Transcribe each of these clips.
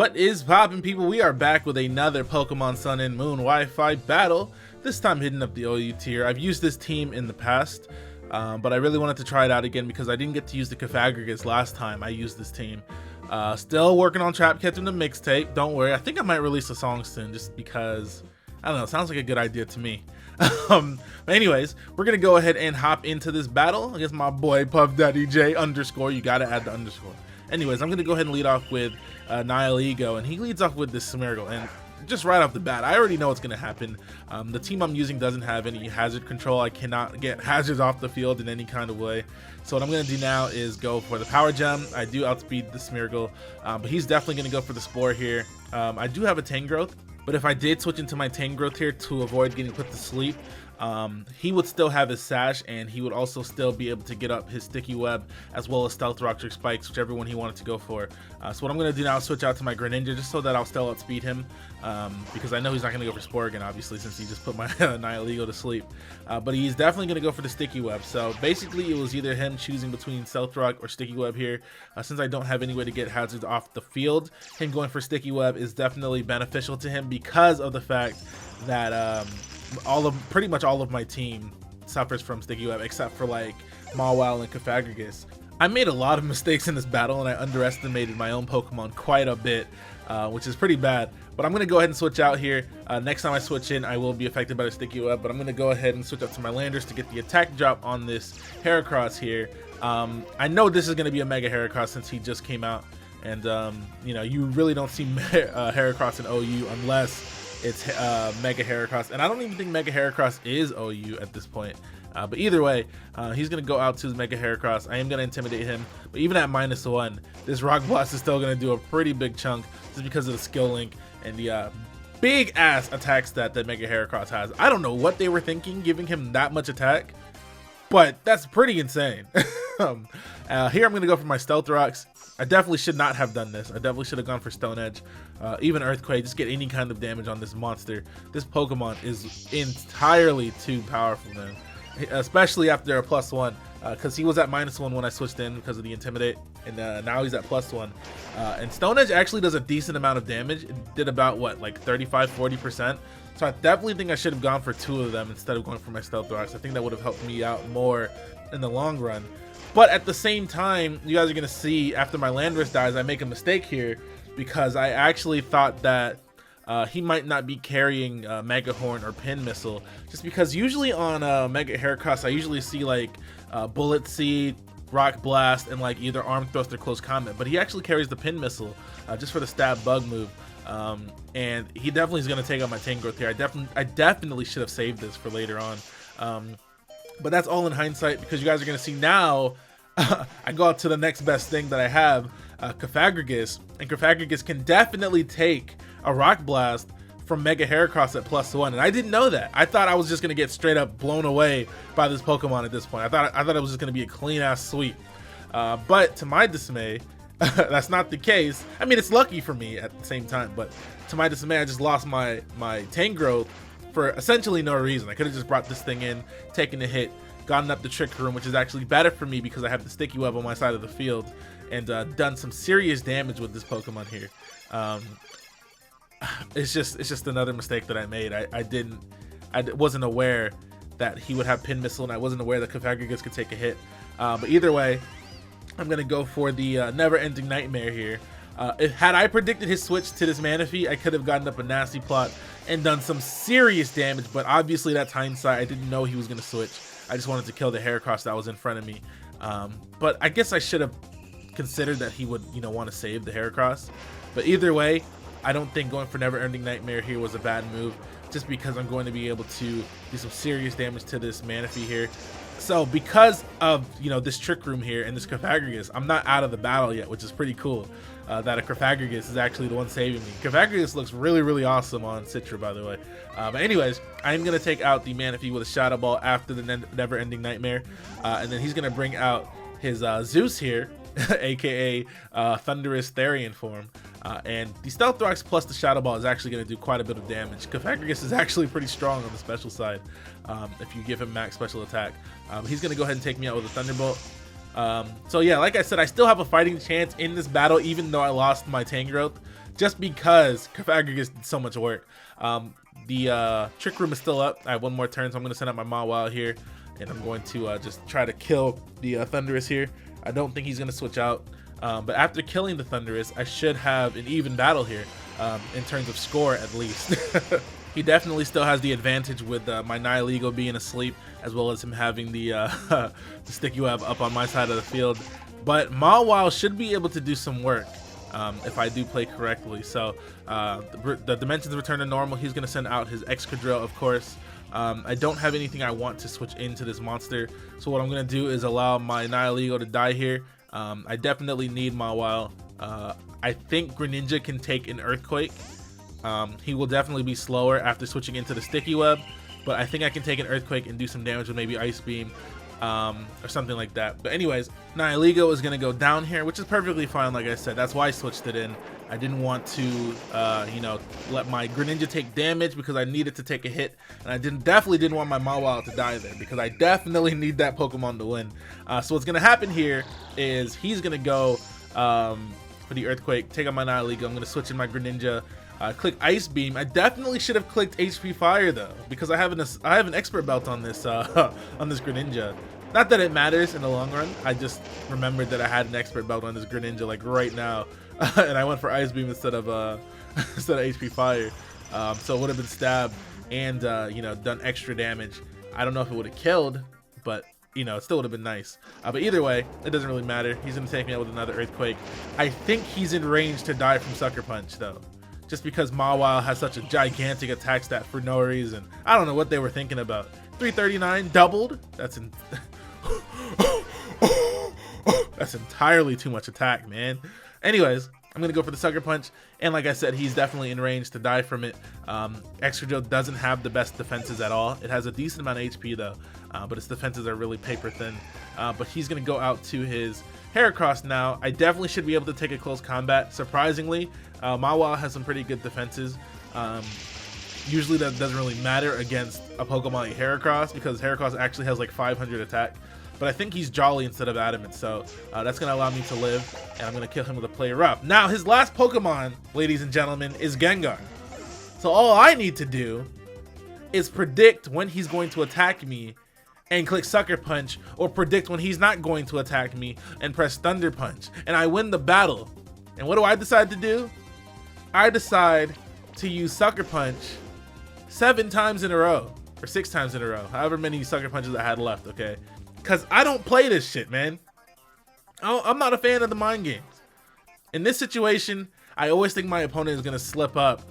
What is poppin', people? We are back with another Pokemon Sun and Moon Wi-Fi battle, this time hitting up the OU tier. I've used this team in the past, but I really wanted to try it out again because I didn't get to use the Cofagrigus last time I used this team. Still working on Trap Catching the mixtape, don't worry. I think I might release a song soon just because, I don't know, it sounds like a good idea to me. But anyways, we're going to go ahead and hop into this battle against my boy Puff Daddy J _, you got to add the underscore. Anyways, I'm going to go ahead and lead off with Nihilego, and he leads off with this Smeargle, and just right off the bat, I already know what's going to happen. The team I'm using doesn't have any hazard control. I cannot get hazards off the field in any kind of way. So what I'm going to do now is go for the Power Gem. I do outspeed the Smeargle, but he's definitely going to go for the Spore here. I do have a Tangrowth, but if I did switch into my Tangrowth here to avoid getting put to sleep, he would still have his Sash, and he would also still be able to get up his Sticky Web as well as Stealth Rocks or Spikes, whichever one he wanted to go for. So what I'm going to do now is switch out to my Greninja just so that I'll still outspeed him, because I know he's not going to go for Spore again, obviously, since he just put my Nihilego to sleep. But he's definitely going to go for the Sticky Web. So basically it was either him choosing between Stealth Rock or Sticky Web here. Since I don't have any way to get hazards off the field, him going for Sticky Web is definitely beneficial to him because of the fact that pretty much all of my team suffers from Sticky Web except for like Mawile and Cofagrigus. I made a lot of mistakes in this battle and I underestimated my own Pokemon quite a bit, which is pretty bad. But I'm going to go ahead and switch out here. Next time I switch in, I will be affected by the Sticky Web, but I'm going to go ahead and switch up to my Landorus to get the attack drop on this Heracross here. I know this is going to be a Mega Heracross since he just came out, and you know, you really don't see Heracross in OU unless it's Mega Heracross, and I don't even think Mega Heracross is OU at this point. But either way, he's going to go out to his Mega Heracross. I am going to Intimidate him, but even at -1, this Rock Blast is still going to do a pretty big chunk just because of the skill link and the big ass attack stat that Mega Heracross has. I don't know what they were thinking giving him that much attack, but that's pretty insane. Here I'm going to go for my Stealth Rocks. I definitely should not have done this. I definitely should have gone for Stone Edge, even Earthquake, just get any kind of damage on this monster. This Pokemon is entirely too powerful, man, especially after a +1, because he was at -1 when I switched in because of the Intimidate, and now he's at +1. And Stone Edge actually does a decent amount of damage. It did about, what, like 35–40%. So I definitely think I should have gone for 2 of them instead of going for my Stealth Rocks. I think that would have helped me out more in the long run. But at the same time, you guys are going to see after my Landorus dies, I make a mistake here because I actually thought that he might not be carrying Mega Horn or Pin Missile, just because usually on Mega Heracross, I usually see like Bullet Seed, Rock Blast, and like either Arm Thrust or Close Combat, but he actually carries the Pin Missile just for the Stab Bug move. And he definitely is going to take out my Tangrowth here. I definitely should have saved this for later on. But that's all in hindsight because you guys are going to see now I go out to the next best thing that I have, Cofagrigus, and Cofagrigus can definitely take a Rock Blast from Mega Heracross at +1, and I didn't know that. I thought I was just going to get straight up blown away by this Pokemon at this point. I thought it was just going to be a clean ass sweep, but to my dismay, that's not the case. I mean, it's lucky for me at the same time, but to my dismay, I just lost my Tangrowth for essentially no reason. I could have just brought this thing in, taken a hit, gotten up the Trick Room, which is actually better for me because I have the Sticky Web on my side of the field, and done some serious damage with this Pokemon here. It's just another mistake that I made. I wasn't aware that he would have Pin Missile, and I wasn't aware that Cofagrigus could take a hit. But either way, I'm gonna go for the Never Ending Nightmare here. Had I predicted his switch to this Manaphy, I could have gotten up a nasty plot and done some serious damage, but obviously that's hindsight. I didn't know he was going to switch. I just wanted to kill the Heracross that was in front of me. But I guess I should have considered that he would, want to save the Heracross. But either way, I don't think going for Never Ending Nightmare here was a bad move, just because I'm going to be able to do some serious damage to this Manaphy here. So because of, this Trick Room here and this Cofagrigus, I'm not out of the battle yet, which is pretty cool. That a Cofagrigus is actually the one saving me. Cofagrigus looks really, really awesome on Citra, by the way. But anyways, I'm going to take out the Manaphy with a Shadow Ball after the Never Ending Nightmare. And then he's going to bring out his Zeus here, aka Landorus-Therian form. And the Stealth Rocks plus the Shadow Ball is actually going to do quite a bit of damage. Cofagrigus is actually pretty strong on the special side if you give him max special attack. He's going to go ahead and take me out with a Thunderbolt. So yeah, like I said, I still have a fighting chance in this battle, even though I lost my Tangrowth. just because Cofagrigus did so much work. The Trick Room is still up. I have one more turn, so I'm going to send out my Mawile here, and I'm going to just try to kill the Thundurus here. I don't think he's going to switch out, but after killing the Thundurus, I should have an even battle here in terms of score at least. He definitely still has the advantage with my Nihilego being asleep, as well as him having the, the Sticky Web up on my side of the field. But Mawile should be able to do some work if I do play correctly. So the dimensions return to normal. He's going to send out his Excadrill, of course. I don't have anything I want to switch into this monster. So what I'm going to do is allow my Nihilego to die here. I definitely need Mawile. I think Greninja can take an Earthquake. He will definitely be slower after switching into the Sticky Web, but I think I can take an Earthquake and do some damage with maybe Ice Beam or something like that. But anyways, Nihilego is going to go down here, which is perfectly fine. Like I said, that's why I switched it in. I didn't want to, you know, let my Greninja take damage because I needed to take a hit, and I definitely didn't want my Mawile to die there because I definitely need that Pokemon to win. So what's going to happen here is he's going to go for the Earthquake, take out my Nihilego. I'm going to switch in my Greninja. Click Ice Beam. I definitely should have clicked HP Fire though, because I have an expert belt on this Greninja. Not that it matters in the long run. I just remembered that I had an expert belt on this Greninja like right now, and I went for Ice Beam instead of HP Fire. So it would have been stabbed and you know, done extra damage. I don't know if it would have killed, but you know, it still would have been nice. But either way, it doesn't really matter. He's gonna take me out with another Earthquake. I think he's in range to die from Sucker Punch though, just because Mawile has such a gigantic attack stat for no reason. I don't know what they were thinking about. 339 doubled? That's that's entirely too much attack, man. Anyways, I'm gonna go for the Sucker Punch, and like I said, he's definitely in range to die from it. Excadrill doesn't have the best defenses at all. It has a decent amount of HP though, but its defenses are really paper thin. But he's gonna go out to his Heracross now. I definitely should be able to take a close combat. Surprisingly, Mawile has some pretty good defenses. Usually that doesn't really matter against a Pokemon like Heracross because Heracross actually has like 500 attack. But I think he's Jolly instead of Adamant, so that's going to allow me to live, and I'm going to kill him with a Play Rough. Now, his last Pokemon, ladies and gentlemen, is Gengar. So all I need to do is predict when he's going to attack me and click Sucker Punch, or predict when he's not going to attack me and press Thunder Punch, and I win the battle. And what do I decide to do? I decide to use Sucker Punch 7 times in a row, or 6 times in a row, however many Sucker Punches I had left, okay? Because I don't play this shit, man. I'm not a fan of the mind games. In this situation, I always think my opponent is going to slip up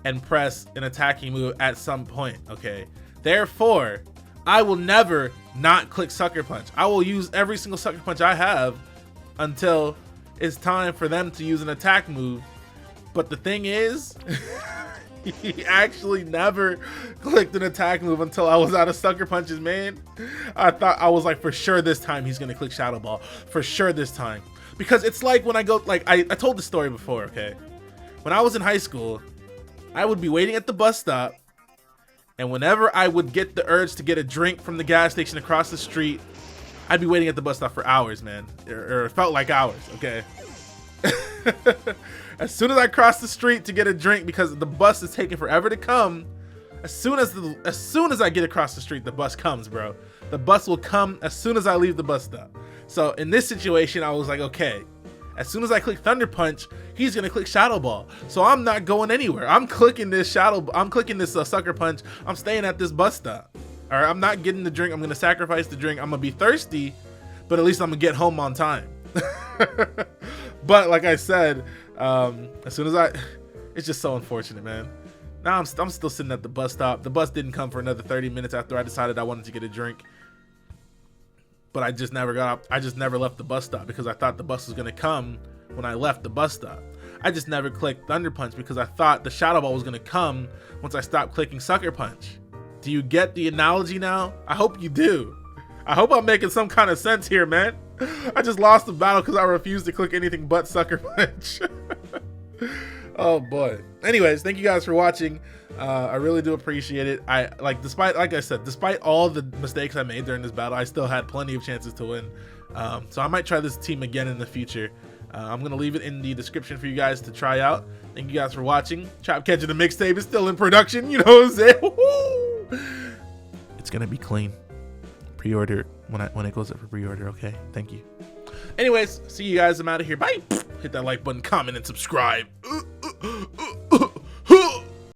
and press an attacking move at some point, okay? Therefore, I will never not click Sucker Punch. I will use every single Sucker Punch I have until it's time for them to use an attack move. But the thing is, he actually never clicked an attack move until I was out of Sucker Punches, man. I was like, for sure this time he's gonna click Shadow Ball. For sure this time. Because it's like when I go, like, I told the story before, okay? When I was in high school, I would be waiting at the bus stop, and whenever I would get the urge to get a drink from the gas station across the street, I'd be waiting at the bus stop for hours, man. Or it felt like hours, okay? As soon as I cross the street to get a drink, because the bus is taking forever to come, as soon as I get across the street, the bus comes, bro. The bus will come as soon as I leave the bus stop. So in this situation, I was like, okay, as soon as I click Thunder Punch, he's gonna click Shadow Ball. So I'm not going anywhere. I'm clicking this Sucker Punch. I'm staying at this bus stop. All right, I'm not getting the drink. I'm gonna sacrifice the drink. I'm gonna be thirsty, but at least I'm gonna get home on time. But like I said, as soon as it's just so unfortunate, man. Now I'm still sitting at the bus stop. The bus didn't come for another 30 minutes after I decided I wanted to get a drink. But I just never got up. I just never left the bus stop because I thought the bus was gonna come when I left the bus stop. I just never clicked Thunder Punch because I thought the Shadow Ball was gonna come once I stopped clicking Sucker Punch. Do you get the analogy now? I hope you do. I hope I'm making some kind of sense here, man. I just lost the battle because I refused to click anything but Sucker Punch. Oh boy. Anyways, thank you guys for watching. I really do appreciate it. Like I said, despite all the mistakes I made during this battle, I still had plenty of chances to win. So I might try this team again in the future. I'm gonna leave it in the description for you guys to try out. Thank you guys for watching. Chop Catching the mixtape is still in production. You know what I'm saying? It's gonna be clean. Pre-order when it goes up for pre-order. Okay. Thank you. Anyways, see you guys. I'm out of here. Bye. Hit that like button, comment, and subscribe.